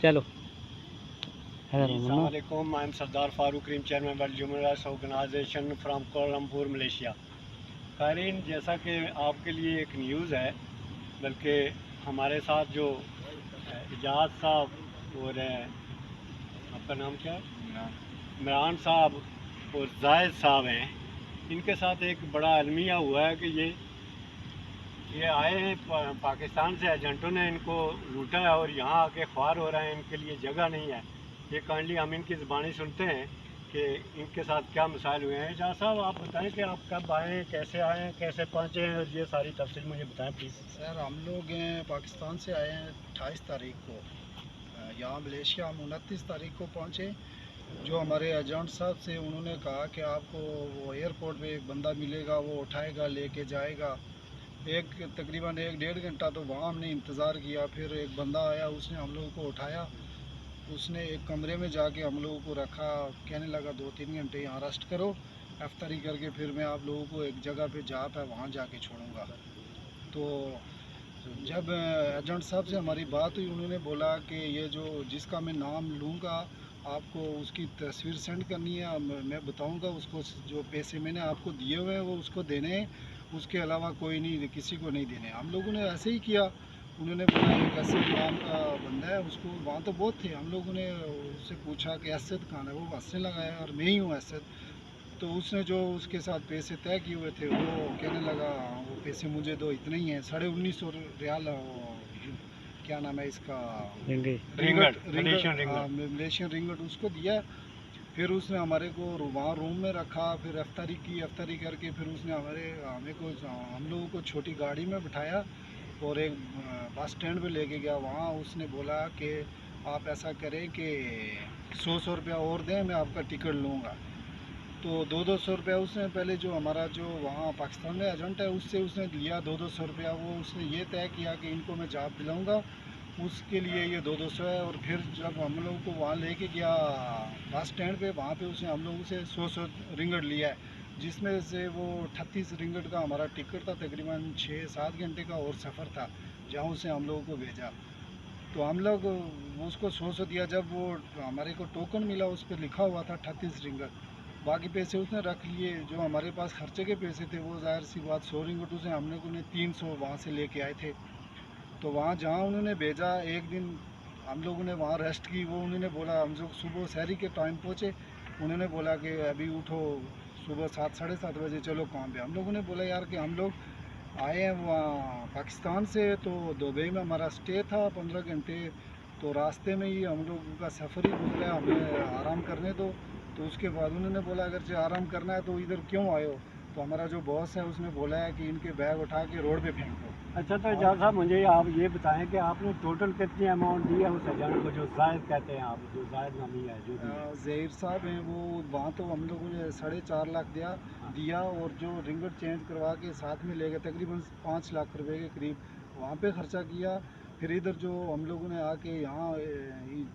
चलो Assalamualaikum. I am Sardar Farooq Karim, Chairman World Human Rights Organization from Kuala Lumpur, Malaysia. قارئین، جیسا کہ آپ کے لیے ایک نیوز ہے، بلکہ ہمارے ساتھ جو اجاز صاحب اور آپ کا نام کیا ہے، عمران صاحب اور زاہد صاحب ہیں، ان کے ساتھ ایک بڑا المیہ ہوا ہے کہ یہ آئے ہیں پاکستان سے، ایجنٹوں نے ان کو لوٹا ہے اور یہاں آ کے خوار ہو رہے ہیں، ان کے لیے جگہ نہیں ہے۔ یہ کائنڈلی ہم ان کی زبانی سنتے ہیں کہ ان کے ساتھ کیا مسائل ہوئے ہیں۔ جہاں صاحب آپ بتائیں کہ آپ کب آئے ہیں، کیسے پہنچے ہیں، اور یہ ساری تفصیل مجھے بتائیں پلیز۔ سر، ہم لوگ پاکستان سے آئے ہیں 28 تاریخ کو، یہاں ملیشیا ہم 29 تاریخ کو پہنچے۔ جو ہمارے ایجنٹ صاحب سے انہوں نے کہا کہ آپ کو وہ ایئرپورٹ پہ ایک بندہ ملے گا، وہ اٹھائے گا، لے کے جائے گا۔ تقریباً 1-1.5 گھنٹہ تو وہاں ہم نے انتظار کیا۔ پھر ایک بندہ آیا، اس نے ہم لوگوں کو اٹھایا، اس نے ایک کمرے میں جا کے ہم لوگوں کو رکھا، کہنے لگا 2-3 گھنٹے یہاں ریسٹ کرو، افطاری کر کے پھر میں آپ لوگوں کو ایک جگہ پہ وہاں جا کے چھوڑوں گا۔ تو جب ایجنٹ صاحب سے ہماری بات ہوئی، انہوں نے بولا کہ یہ جس کا میں نام لوں گا، آپ کو اس کی تصویر سینڈ کرنی ہے، میں بتاؤں گا اس کو جو پیسے میں نے آپ کو دیے ہوئے ہیں وہ اس کو دینے ہیں، اس کے علاوہ کوئی نہیں، کسی کو نہیں دینے۔ ہم لوگوں نے ایسے ہی کیا۔ انہوں نے بولا ایک اسد نام کا بندہ ہے، اس کو وہاں تو بہت تھے، ہم لوگوں نے اس سے پوچھا کہ اسد کہاں ہے، وہ ہنسنے لگا ہے اور میں ہی ہوں اسد۔ تو اس نے جو اس کے ساتھ پیسے طے کیے ہوئے تھے وہ کہنے لگا وہ پیسے مجھے دو، اتنے ہی ہیں، 1950 ریال، کیا نام ہے اس کا، ملیشین رنگٹ، اس کو دیا۔ پھر اس نے ہمارے کو وہاں روم میں رکھا، پھر افطاری کی، افطاری کر کے پھر اس نے ہم لوگوں کو چھوٹی گاڑی میں بٹھایا اور ایک بس اسٹینڈ پہ لے کے گیا۔ وہاں اس نے بولا کہ آپ ایسا کریں کہ 100 روپیہ اور دیں، میں آپ کا ٹکٹ لوں گا۔ تو 200 روپیہ اس نے پہلے جو ہمارا جو وہاں پاکستان میں ایجنٹ ہے اس سے اس نے لیا 200 روپیہ۔ وہ اس نے یہ طے کیا کہ ان کو میں جاب دلاؤں گا، اس کے لیے یہ 200 ہے۔ اور پھر جب ہم لوگوں کو وہاں لے کے گیا بس اسٹینڈ پہ، وہاں پہ اس نے ہم لوگوں سے 100 رنگٹ لیا ہے، جس میں سے وہ 38 رنگٹ کا ہمارا ٹکٹ تھا، تقریباً 6-7 گھنٹے کا اور سفر تھا جہاں اسے ہم لوگوں کو بھیجا۔ تو ہم لوگ اس کو 100 دیا۔ جب وہ ہمارے کو ٹوکن ملا اس پہ لکھا ہوا تھا 38 رنگٹ، باقی پیسے اس نے رکھ لیے۔ جو ہمارے پاس خرچے کے پیسے تھے وہ ظاہر سی بات 100 رنگٹ اسے ہم نے 300 وہاں سے لے کے آئے تھے۔ تو وہاں جہاں انہوں نے بھیجا، ایک دن ہم لوگوں نے وہاں ریسٹ کی۔ وہ انہوں نے بولا، ہم جو صبح سحری کے ٹائم پہنچے، انہوں نے بولا کہ ابھی اٹھو، صبح 7-7:30 بجے چلو کام پہ۔ ہم لوگوں نے بولا یار کہ ہم لوگ آئے ہیں وہاں پاکستان سے، تو دبئی میں ہمارا اسٹے تھا 15 گھنٹے، تو راستے میں ہی ہم لوگوں کا سفر ہی گزرا، ہمیں آرام کرنے دو۔ تو اس کے بعد انہوں نے بولا اگرچہ آرام کرنا ہے تو ادھر کیوں آئے ہو؟ تو ہمارا جو باس ہے اس نے بولا ہے کہ ان کے بیگ اٹھا کے روڈ پہ پھینک دو۔ اچھا، تو اجاز صاحب مجھے آپ یہ بتائیں کہ آپ نے ٹوٹل کتنی اماؤنٹ دی ہے اس ایجنٹ کو جو زاہد کہتے ہیں، آپ جو زاہد نامی ہے جو ظہیر صاحب ہیں، وہ وہاں تو ہم لوگوں نے 4.5 لاکھ دیا، اور جو رنگٹ چینج کروا کے ساتھ میں لے گئے تقریباً 5 لاکھ روپے کے قریب وہاں پہ خرچہ کیا۔ پھر ادھر جو ہم لوگوں نے آ کے یہاں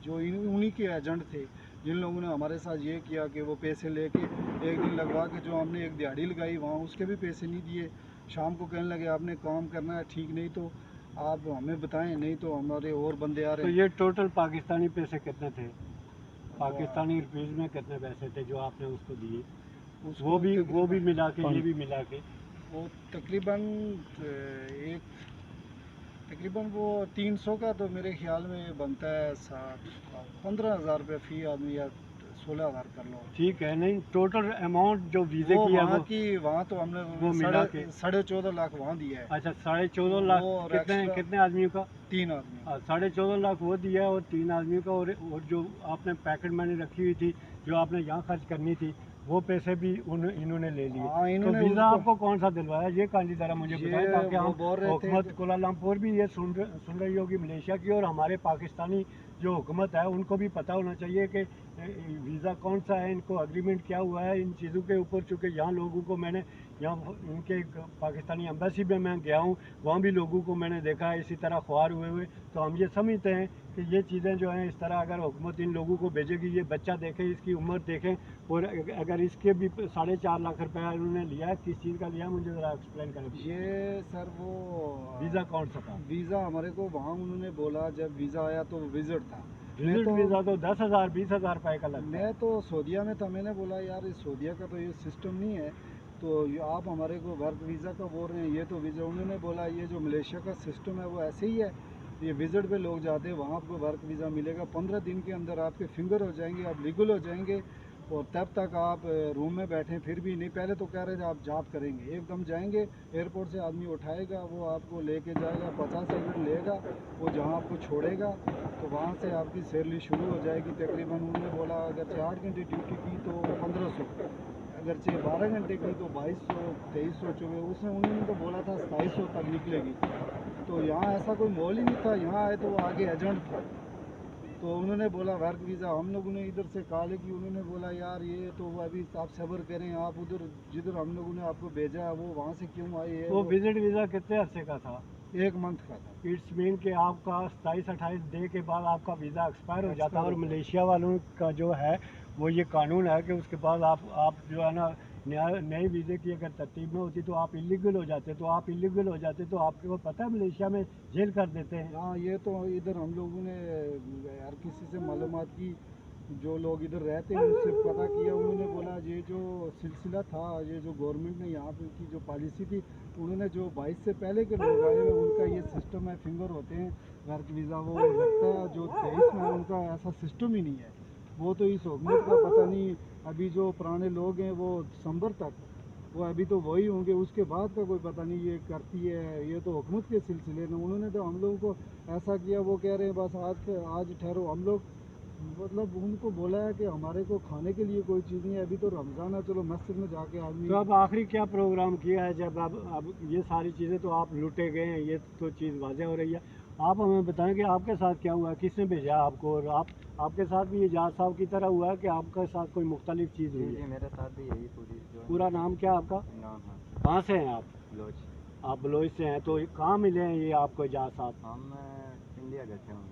جو انہی کے ایجنٹ تھے جن لوگوں نے ہمارے ساتھ یہ کیا کہ وہ پیسے لے کے ایک دن لگوا کے جو ہم نے ایک دیہڑی لگائی وہاں، اس کے بھی پیسے نہیں دیے۔ شام کو کہنے لگے آپ نے کام کرنا ہے ٹھیک، نہیں تو آپ ہمیں بتائیں، نہیں تو ہمارے اور بندے آ رہے ہیں۔ تو یہ ٹوٹل پاکستانی پیسے کتنے تھے؟ پاکستانی روپیز میں کتنے پیسے تھے جو آپ نے اس کو دیے؟ وہ بھی ملا کے، یہ بھی ملا کے وہ تقریباً وہ 300 کا تو میرے خیال میں بنتا ہے 15,000 روپے فی آدمی، یا 16,000 کر لو۔ ٹھیک ہے، نہیں ٹوٹل اماؤنٹ جو ویزے کی ہے وہاں تو ہم نے وہ ملا کے 14.5 لاکھ وہاں دیا ہے۔ اچھا، 14.5 لاکھ کتنے آدمیوں کا؟ 3 آدمی۔ 14.5 لاکھ وہ دیا ہے اور 3 آدمیوں کا، اور جو آپ نے پیکٹ منی رکھی ہوئی تھی جو آپ نے یہاں خرچ کرنی تھی وہ پیسے بھی انہوں نے لے لیے۔ تو ویزا آپ کو کون سا دلوایا یہ کہانی ذرا مجھے بتائیں، تاکہ ہم حکومت کوالالمپور بھی یہ سن رہی ہوگی ملیشیا کی، اور ہمارے پاکستانی جو حکومت ہے ان کو بھی پتہ ہونا چاہیے کہ ویزا کون سا ہے، ان کو اگریمنٹ کیا ہوا ہے ان چیزوں کے اوپر۔ چونکہ یہاں لوگوں کو میں نے یہاں ان کے پاکستانی ایمبیسی میں گیا ہوں، وہاں بھی لوگوں کو میں نے دیکھا ہے اسی طرح خوار ہوئے، تو ہم یہ سمجھتے ہیں کہ یہ چیزیں جو ہیں اس طرح اگر حکومت ان لوگوں کو بھیجے گی، یہ بچہ دیکھیں، اس کی عمر دیکھیں، اور اگر اس کے بھی 4.5 لاکھ روپیہ انہوں نے لیا ہے، کس چیز کا لیا مجھے ذرا ایکسپلین کریں۔ یہ سر وہ ویزا کون سا تھا؟ ویزا ہمارے کو وہاں انہوں نے بولا، جب ویزا آیا تو وہ وزٹ تھا، विजिट वीज़ा तो 10,000 20,000 रुपए का लगता है। मैं तो सऊदीया में था, मैंने बोला यार इस सऊदीया का तो ये सिस्टम नहीं है, तो आप हमारे को वर्क वीज़ा का बोल रहे हैं, ये तो वीज़ा। उन्होंने बोला ये जो मलेशिया का सिस्टम है वो ऐसे ही है, ये विजिट पे लोग जाते हैं, वहाँ आपको वर्क वीज़ा मिलेगा, 15 दिन के अंदर आपके फिंगर हो जाएंगे, आप लीगल हो जाएंगे, और तब तक आप रूम में बैठें फिर भी नहीं। पहले तो कह रहे थे आप जॉब करेंगे, एकदम जाएंगे एयरपोर्ट से आदमी उठाएगा, वो आपको लेके जाएगा, 50 मिनट लेगा, वो जहाँ आपको छोड़ेगा तो वहाँ से आपकी सैलरी शुरू हो जाएगी तकरीबन। उन्होंने बोला अगर 8 घंटे ड्यूटी की तो 1500, अगर 12 घंटे की तो 2200 2300 24, उसने उन्होंने तो बोला था 2700 तक निकलेगी। तो यहाँ ऐसा कोई मोल ही नहीं था, यहाँ आए तो आगे एजेंट था, तो उन्होंने बोला वर्क वीज़ा। हम लोगों ने इधर से कॉल की, उन्होंने बोला यार ये तो अभी आप सब्र करें, आप उधर जिधर हम लोगों ने आपको भेजा है वो वहाँ से क्यों आए है। वो विजिट वीज़ा कितने अरसे का था? 1 मंथ का था। इट्स मीन कि आपका 27-28 डे के बाद आपका वीज़ा एक्सपायर हो जाता है, और मलेशिया वालों का जो है वो ये कानून है कि उसके बाद आप जो है ना नए वीज़े की अगर तरतीब में होती तो आप इलीगल हो जाते, तो आप इलीगल हो जाते तो आपको पता है मलेशिया में जेल कर देते हैं। हाँ, ये तो इधर हम लोगों ने यार किसी से मालूमात की, जो लोग इधर रहते हैं उससे पता किया, उन्होंने बोला ये जो सिलसिला था, ये जो गवर्नमेंट ने यहाँ पे की जो पॉलिसी थी, उन्होंने जो 22 से पहले के लोग आए हैं उनका ये सिस्टम है, फिंगर होते हैं वर्क वीज़ा, वो लगता है जो 23 में उनका ऐसा सिस्टम ही नहीं है। वो तो इस हुकूमत का पता नहीं, अभी जो पुराने लोग हैं वो दिसंबर तक वो अभी तो वही होंगे, उसके बाद का कोई पता नहीं ये करती है, ये तो हुकूमत के सिलसिले में। उन्होंने तो हम लोगों को ऐसा किया, वो कह रहे हैं बस आज ठहरो, हम लोग मतलब उनको बोला है कि हमारे को खाने के लिए कोई चीज़ नहीं है, अभी तो रमज़ान है, चलो मस्जिद में जाके आदमी। तो अब आखिरी क्या प्रोग्राम किया है जब अब ये सारी चीज़ें तो आप लुटे गए हैं, ये तो चीज़ वाज़ेह हो रही है। आप हमें बताएं कि आपके साथ क्या हुआ, किसने भेजा आपको, और आपके साथ भी एजाज साहब की तरह हुआ है कि आपके साथ कोई मुख्तलिफ चीज़ हुई है? मेरे साथ भी यही पूरा नाम क्या है आपका? नाम है कहाँ से हैं आप? बलोच। आप बलोच से हैं, तो कहाँ मिले हैं ये आपको एजाज साहब? हम इंडिया गए थे हम।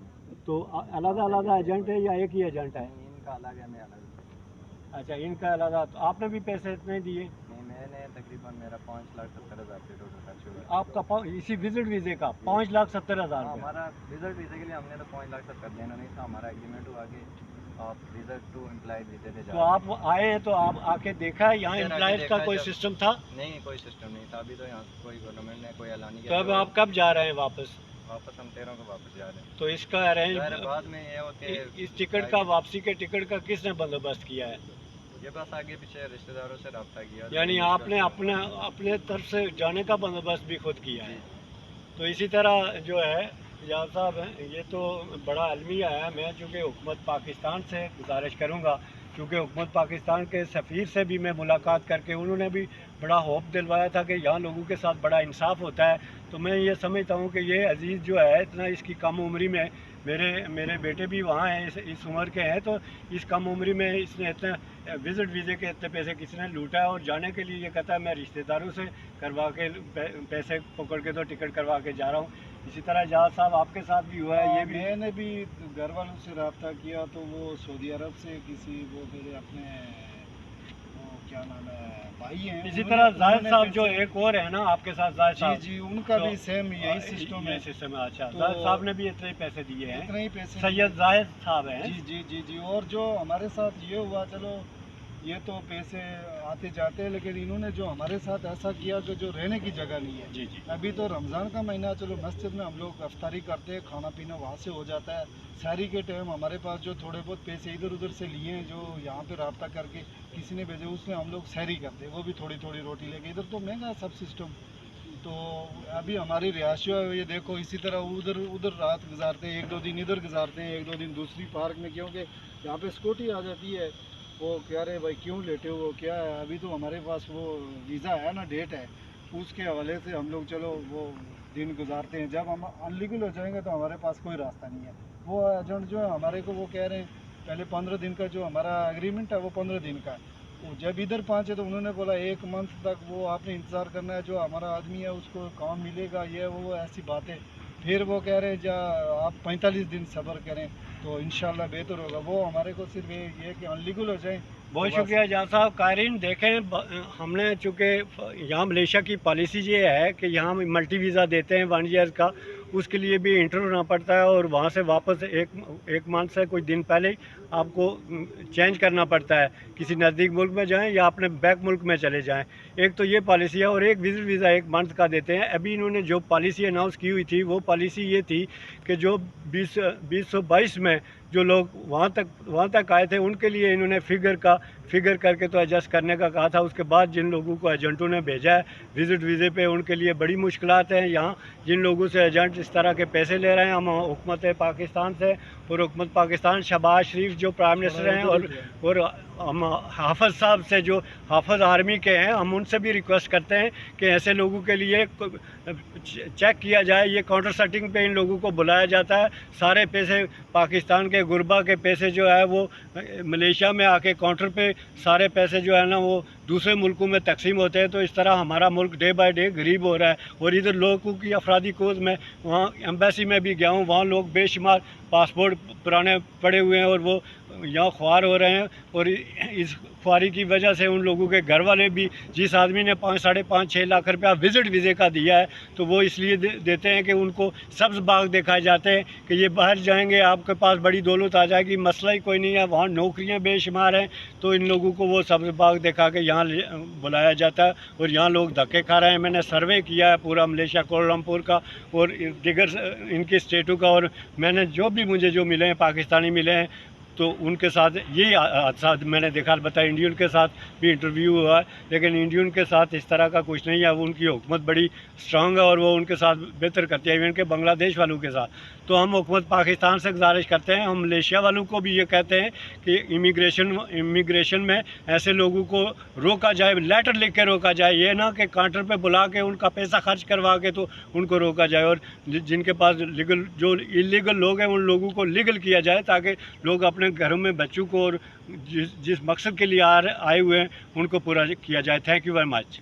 तो अलग एजेंट है या एक ही एजेंट है? इनका अलग है, मैं अलग। अच्छा, इनका अलग। तो आपने भी पैसे इतने दिए? नहीं, मैंने तकरीबन मेरा 5,70,000 पे टोटल खर्च हुआ। आपका इसी विजिट वीज़े का 5,70,000? हमारा विजिट वीज़े के लिए हमने तो 5,70,000 देना नहीं था, हमारा एग्रीमेंट हुआ कि आप विजिट टू एम्प्लॉयड वीज़े पे तो आप आए हैं तो आप आके देखा है यहाँ एम्प्लॉयज का कोई सिस्टम था? नहीं, कोई सिस्टम नहीं था, अभी तो यहाँ कोई गवर्नमेंट ने कोई ऐलान नहीं तो किया। अब आप कब जा रहे हैं वापस? वापस हम 13 को वापस जा रहे हैं। तो इसका अरेंज बाद में ये होते हैं इस टिकट का, वापसी के टिकट का किसने बंदोबस्त किया है? ये बस आगे पीछे रिश्तेदारों से रब्ता किया, यानी आपने अपने तरफ से जाने का बंदोबस्त भी खुद किया है। तो इसी तरह जो है एजाज साहब हैं, ये तो बड़ा अलमिया है। मैं चूँकि हुकूमत पाकिस्तान से गुजारिश करूँगा, क्योंकि हुकूमत पाकिस्तान के सफ़ीर से भी मैं मुलाकात करके उन्होंने भी बड़ा होप दिलवाया था कि यहाँ लोगों के साथ बड़ा इंसाफ होता है। तो मैं ये समझता हूँ कि ये अजीज़ जो है इतना, इसकी कम उम्री में, मेरे बेटे भी वहाँ हैं, इस उम्र के हैं, तो इस कम उम्री में इसने इतने विजिट वीज़े के इतने पैसे किसने लूटा है। और जाने के लिए ये कहता है मैं रिश्तेदारों से करवा के पैसे पकड़ के तो टिकट करवा के जा रहा हूँ। इसी तरह एजाज साहब आपके साथ भी हुआ है? ये भी मैंने भी घर वालों से रब्ता किया, तो वो सऊदी अरब से किसी वो मेरे अपने वो क्या नाम है भाई हैं। इसी तरह जाहिद साहब जो एक और है ना आपके साथ, जाहिद साहब, जी उनका तो भी सेम यही सिस्टम है। सिस्टम है। अच्छा, तो जाहिद साहब ने भी इतने ही पैसे दिए हैं? इतने ही पैसे सैयद जाहिद साहब हैं। जी। और जो हमारे साथ ये हुआ, चलो ये तो पैसे आते जाते हैं, लेकिन इन्होंने जो हमारे साथ ऐसा किया कि जो रहने की जगह नहीं है। जी। अभी तो रमज़ान का महीना, चलो मस्जिद में हम लोग अफ्तारी करते हैं, खाना पीना वहाँ से हो जाता है। सहरी के टाइम हमारे पास जो थोड़े बहुत पैसे इधर उधर से लिए हैं, जो यहाँ पे रब्ता करके किसी ने भेजे, उसमें हम लोग सहरी करते हैं, वो भी थोड़ी थोड़ी रोटी लेके। इधर तो महंगा है सब सिस्टम। तो अभी हमारी रिहायशी है, ये देखो इसी तरह उधर रात गुजारते हैं, 1-2 दिन इधर गुजारते हैं, 1-2 दिन दूसरी पार्क में, क्योंकि यहाँ पे सिक्योरिटी आ जाती है। वो कह रहे भाई क्यों लेटे हो, क्या है, अभी तो हमारे पास वो वीज़ा है ना, डेट है, उसके हवाले से हम लोग चलो वो दिन गुजारते हैं। जब हम अनलीगल हो जाएंगे तो हमारे पास कोई रास्ता नहीं है। वो एजेंट जो है हमारे को, वो कह रहे हैं पहले 15 दिन का जो हमारा एग्रीमेंट है वो 15 दिन का है। वो जब इधर पहुँचे तो उन्होंने बोला 1 मंथ तक वो आपने इंतज़ार करना है, जो हमारा आदमी है उसको काम मिलेगा, ये वो ऐसी बातें। फिर वो कह रहे हैं आप 45 दिन सब्र करें तो इंशाल्लाह बेहतर होगा। वो हमारे को सिर्फ ये कि अनलीगल हो जाए। बहुत शुक्रिया एजाज साहब। कारीन देखें, हमने चूँकि यहाँ मलेशिया की पॉलिसी ये है कि यहाँ मल्टी वीज़ा देते हैं 1 ईयर का, उसके लिए भी इंटर होना पड़ता है और वहाँ से वापस एक मंथ से कुछ दिन पहले ही आपको चेंज करना पड़ता है, किसी नज़दीक मुल्क में जाएं या अपने बैक मुल्क में चले जाएं। एक तो ये पॉलिसी है और एक विजिट वीज़ा 1 मंथ का देते हैं। अभी इन्होंने जो पॉलिसी अनाउंस की हुई थी वो पॉलिसी ये थी कि जो 2022 में जो लोग वहाँ तक आए थे उनके लिए इन्होंने फिगर करके तो एडजस्ट करने का कहा था। उसके बाद जिन लोगों को एजेंटों ने भेजा है विज़िट वीज़े पे, उनके लिए बड़ी मुश्किलात हैं। यहाँ जिन लोगों से एजेंट इस तरह के पैसे ले रहे हैं, हम हुकूमत पाकिस्तान से और हुकूमत पाकिस्तान शहबाज शरीफ जो प्राइम मिनिस्टर हैं और हम हाफिज़ साहब से जो हाफिज़ आर्मी के हैं, हम उनसे भी रिक्वेस्ट करते हैं कि ऐसे लोगों के लिए चेक किया जाए। ये काउंटर सेटिंग पे इन लोगों को बुलाया जाता है, सारे पैसे पाकिस्तान के गुरबा के पैसे जो है वो मलेशिया में आके काउंटर पे सारे पैसे जो है ना वो दूसरे मुल्कों में तकसीम होते हैं। तो इस तरह हमारा मुल्क डे बाय डे गरीब हो रहा है। और इधर लोगों की अफरादी कोज में वहाँ एम्बेसी में भी गया हूँ, वहाँ लोग बेशुमार पासपोर्ट पुराने पड़े हुए हैं और वो यहाँ ख्वार हो रहे हैं। और इस ख्वारी की वजह से उन लोगों के घर वाले भी, जिस आदमी ने 5-6 लाख रुपया विज़िट वीज़े का दिया है तो वो इसलिए देते हैं कि उनको सब्ज़ बाग दिखाए जाते हैं कि ये बाहर जाएंगे आपके पास बड़ी दौलत आ जाएगी, मसला ही कोई नहीं है, वहाँ नौकरियाँ बेशुमार हैं। तो इन लोगों को वो सब्ज़ बाग दिखा के यहाँ बुलाया जाता है और यहाँ लोग धक्के खा रहे हैं। मैंने सर्वे किया है पूरा मलेशिया कोलमपुर का और दिगर इनके स्टेटों का, और मैंने मुझे जो मिले हैं पाकिस्तानी मिले हैं तो उनके साथ यही हादसा मैंने देखा। अलबत्ता इंडियन के साथ भी इंटरव्यू हुआ है लेकिन इंडियन के साथ इस तरह का कुछ नहीं है। उनकी हुकूमत बड़ी स्ट्रांग है और वो उनके साथ बेहतर करती है, इवन के बांग्लादेश वालों के साथ। तो हम हुकूमत पाकिस्तान से गुजारिश करते हैं, हम मलेशिया वालों को भी ये कहते हैं कि इमिग्रेशन में ऐसे लोगों को रोका जाए, लेटर लिख के रोका जाए, ये ना कि काउंटर पे बुला के उनका पैसा खर्च करवा के तो उनको रोका जाए। और जिनके पास जो इलीगल लोग हैं उन लोगों को लीगल किया जाए ताकि लोग अपने घरों में बच्चों को और जिस मकसद के लिए आए हुए हैं उनको पूरा किया जाए। Thank you very much.